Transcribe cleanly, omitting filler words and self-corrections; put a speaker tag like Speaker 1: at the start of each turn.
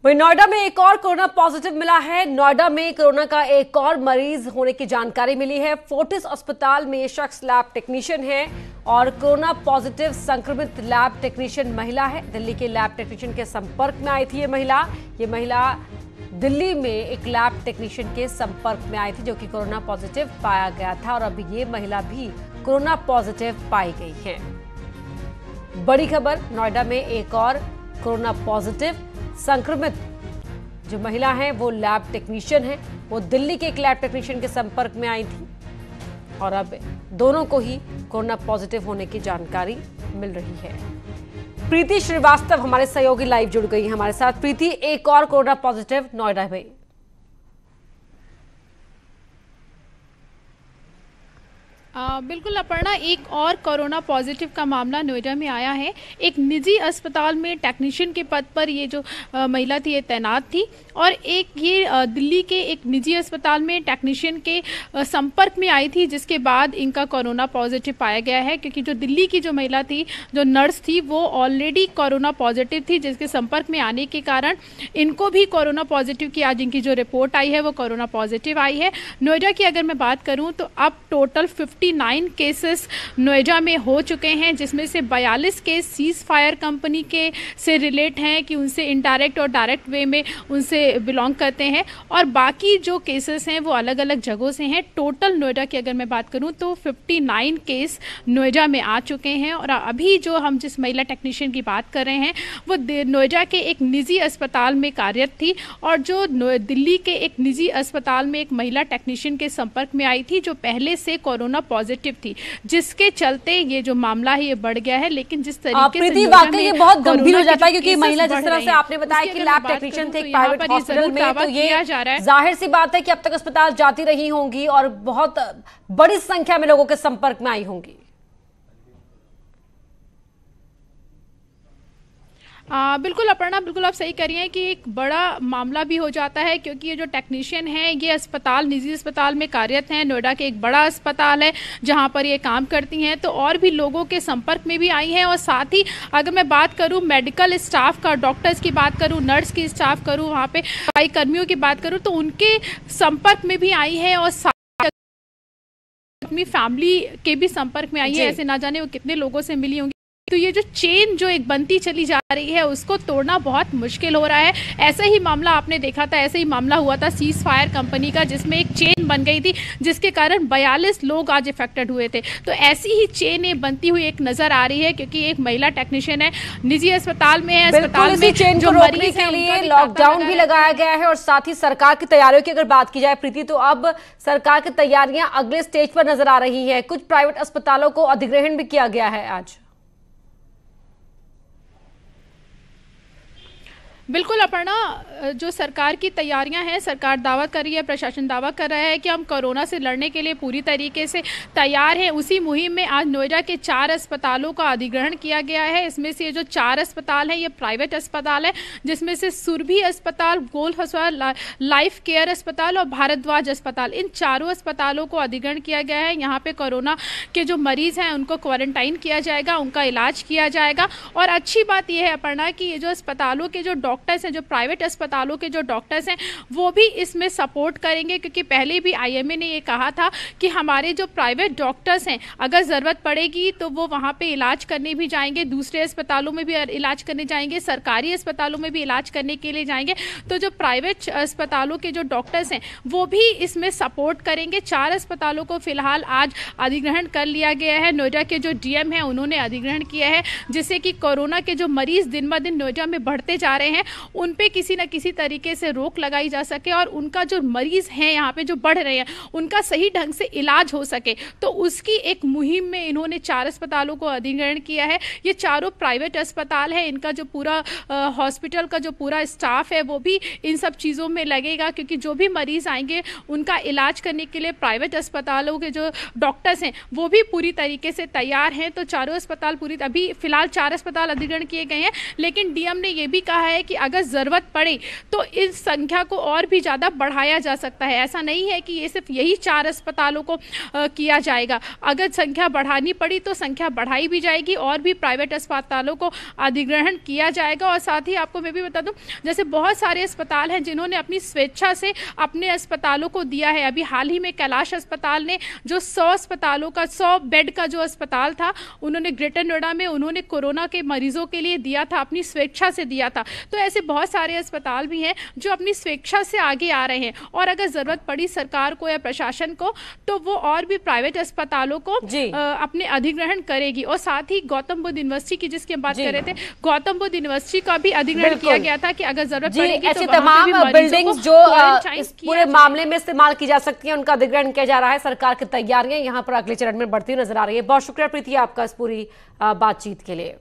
Speaker 1: वहीं नोएडा में एक और कोरोना पॉजिटिव मिला है। नोएडा में कोरोना का एक और मरीज होने की जानकारी मिली है। फोर्टिस अस्पताल में ये शख्स लैब टेक्नीशियन है और कोरोना पॉजिटिव संक्रमित लैब टेक्नीशियन महिला है। दिल्ली के लैब टेक्नीशियन के संपर्क में आई थी ये महिला दिल्ली में एक लैब टेक्नीशियन के संपर्क में आई थी जो कि कोरोना पॉजिटिव पाया गया था और अब ये महिला भी कोरोना पॉजिटिव पाई गई है। बड़ी खबर, नोएडा में एक और कोरोना पॉजिटिव संक्रमित जो महिला है वो लैब टेक्नीशियन है। वो दिल्ली के एक लैब टेक्नीशियन के संपर्क में आई थी और अब दोनों को ही कोरोना पॉजिटिव होने की जानकारी मिल रही है। प्रीति श्रीवास्तव हमारे सहयोगी लाइव जुड़ गई है हमारे साथ। प्रीति, एक और कोरोना पॉजिटिव नोएडा में।
Speaker 2: बिल्कुल अपर्णा, एक और कोरोना पॉजिटिव का मामला नोएडा में आया है। एक निजी अस्पताल में टेक्नीशियन के पद पर ये जो महिला थी ये तैनात थी और एक ये दिल्ली के एक निजी अस्पताल में टेक्नीशियन के संपर्क में आई थी जिसके बाद इनका कोरोना पॉजिटिव पाया गया है। क्योंकि जो दिल्ली की जो महिला थी, जो नर्स थी, वो ऑलरेडी कोरोना पॉजिटिव थी जिसके संपर्क में आने के कारण इनको भी कोरोना पॉजिटिव की आज इनकी जो रिपोर्ट आई है वो कोरोना पॉजिटिव आई है। नोएडा की अगर मैं बात करूँ तो अब टोटल 59 केसेस नोएडा में हो चुके हैं जिसमें से 42 केस सीज फायर कंपनी के से रिलेट हैं कि उनसे इनडायरेक्ट और डायरेक्ट वे में उनसे बिलोंग करते हैं और बाकी जो केसेस हैं वो अलग अलग जगहों से हैं। टोटल नोएडा की अगर मैं बात करूं तो 59 केस नोएडा में आ चुके हैं और अभी जो हम जिस महिला टेक्नीशियन की बात कर रहे हैं वो नोएडा के एक निजी अस्पताल में कार्यरत थी और जो दिल्ली के एक निजी अस्पताल में एक महिला टेक्नीशियन के संपर्क में आई थी जो पहले से कोरोना पॉजिटिव थी, जिसके चलते ये जो मामला है ये बढ़ गया है। लेकिन जिस तरीके से
Speaker 1: वाकई ये बहुत गंभीर हो जाता है क्योंकि महिला जिस तरह से आपने बताया कि लैब टेक्नीशियन थे एक प्राइवेट हॉस्पिटल में, तो ये जाहिर सी बात है कि अब तक अस्पताल जाती रही होंगी और बहुत बड़ी संख्या में लोगों के संपर्क में आई होंगी।
Speaker 2: बिल्कुल अपर्णा, बिल्कुल आप सही कह रही हैं कि एक बड़ा मामला भी हो जाता है क्योंकि ये जो टेक्नीशियन है ये अस्पताल निजी अस्पताल में कार्यरत हैं। नोएडा के एक बड़ा अस्पताल है जहां पर ये काम करती हैं, तो और भी लोगों के संपर्क में भी आई हैं। और साथ ही अगर मैं बात करूं मेडिकल स्टाफ का, डॉक्टर्स की बात करूं, नर्स की स्टाफ करूं, वहाँ पे सफाई कर्मियों की बात करूँ तो उनके संपर्क में भी आई है और अपनी फैमिली के भी संपर्क में आई है। ऐसे ना जाने वो कितने लोगों से मिली होंगी। तो ये जो चेन जो एक बनती चली जा रही है उसको तोड़ना बहुत मुश्किल हो रहा है। ऐसा ही मामला आपने देखा था, ऐसा ही मामला हुआ था सीज फायर कंपनी का जिसमें एक चेन बन गई थी जिसके कारण 42 लोग आज इफेक्टेड हुए थे। तो ऐसी ही चेन बनती हुई एक नजर आ रही है क्योंकि एक महिला टेक्नीशियन है, निजी अस्पताल में है, अस्पताल में
Speaker 1: चेन जो मरीज के लिए लॉकडाउन भी लगाया गया है और साथ ही सरकार की तैयारियों की अगर बात की जाए प्रीति, तो अब सरकार की तैयारियां अगले स्टेज पर नजर आ रही है। कुछ प्राइवेट अस्पतालों को अधिग्रहण भी किया गया है आज।
Speaker 2: बिल्कुल अपर्णा, जो सरकार की तैयारियां हैं, सरकार दावा कर रही है, प्रशासन दावा कर रहा है कि हम कोरोना से लड़ने के लिए पूरी तरीके से तैयार हैं। उसी मुहिम में आज नोएडा के 4 अस्पतालों का अधिग्रहण किया गया है। इसमें से ये जो 4 अस्पताल हैं ये प्राइवेट अस्पताल है जिसमें से सुरभि अस्पताल, गोल्ड अस्पताल, लाइफ केयर अस्पताल और भारद्वाज अस्पताल, इन चारों अस्पतालों को अधिग्रहण किया गया है। यहाँ पे कोरोना के जो मरीज हैं उनको क्वारंटाइन किया जाएगा, उनका इलाज किया जाएगा। और अच्छी बात यह है अपर्णा कि ये जो अस्पतालों के जो डॉक्टर्स हैं, जो प्राइवेट अस्पतालों के जो डॉक्टर्स हैं वो भी इसमें सपोर्ट करेंगे क्योंकि पहले भी आईएमए ने ये कहा था कि हमारे जो प्राइवेट डॉक्टर्स हैं अगर ज़रूरत पड़ेगी तो वो वहाँ पे इलाज करने भी जाएंगे, दूसरे अस्पतालों में भी इलाज करने जाएंगे, सरकारी अस्पतालों में भी इलाज करने के लिए जाएंगे। तो जो प्राइवेट अस्पतालों के जो डॉक्टर्स हैं वो भी इसमें सपोर्ट करेंगे। 4 अस्पतालों को फिलहाल आज अधिग्रहण कर लिया गया है। नोएडा के जो डीएम हैं उन्होंने अधिग्रहण किया है जिससे कि कोरोना के जो मरीज दिन ब दिन नोएडा में बढ़ते जा रहे हैं उन पे किसी न किसी तरीके से रोक लगाई जा सके और उनका जो मरीज हैं यहाँ पे जो बढ़ रहे हैं उनका सही ढंग से इलाज हो सके। तो उसकी एक मुहिम में इन्होंने 4 अस्पतालों को अधिग्रहण किया है। ये चारों प्राइवेट अस्पताल है, इनका जो पूरा हॉस्पिटल का जो पूरा स्टाफ है वो भी इन सब चीज़ों में लगेगा क्योंकि जो भी मरीज आएंगे उनका इलाज करने के लिए प्राइवेट अस्पतालों के जो डॉक्टर्स हैं वो भी पूरी तरीके से तैयार हैं। तो चारों अस्पताल अभी फिलहाल 4 अस्पताल अधिग्रहण किए गए हैं, लेकिन डीएम ने यह भी कहा है कि कि अगर ज़रूरत पड़े तो इस संख्या को और भी ज़्यादा बढ़ाया जा सकता है। ऐसा नहीं है कि ये सिर्फ यही 4 अस्पतालों को किया जाएगा। अगर संख्या बढ़ानी पड़ी तो संख्या बढ़ाई भी जाएगी और भी प्राइवेट अस्पतालों को अधिग्रहण किया जाएगा। और साथ ही आपको मैं भी बता दूं, जैसे बहुत सारे अस्पताल हैं जिन्होंने अपनी स्वेच्छा से अपने अस्पतालों को दिया है। अभी हाल ही में कैलाश अस्पताल ने जो 100 बेड का जो अस्पताल था, उन्होंने ग्रेटर नोएडा में उन्होंने कोरोना के मरीजों के लिए दिया था, अपनी स्वेच्छा से दिया था। तो ऐसे बहुत सारे अस्पताल भी हैं जो अपनी स्वेच्छा से आगे आ रहे हैं और अगर जरूरत पड़ी सरकार को या प्रशासन को तो वो और भी प्राइवेट अस्पतालों को अपने अधिग्रहण करेगी। और साथ ही गौतम बुद्ध यूनिवर्सिटी की जिसकी हम बात कर रहे थे, गौतम बुद्ध यूनिवर्सिटी का भी अधिग्रहण किया गया था कि अगर जरूरत पड़ेगी
Speaker 1: ऐसी तमाम बिल्डिंग्स जो इस पूरे मामले में इस्तेमाल की जा सकती है उनका अधिग्रहण किया जा रहा है। सरकार की तैयारियां यहाँ पर अगले चरण में बढ़ती नजर आ रही है। बहुत शुक्रिया प्रीति आपका इस पूरी बातचीत के लिए।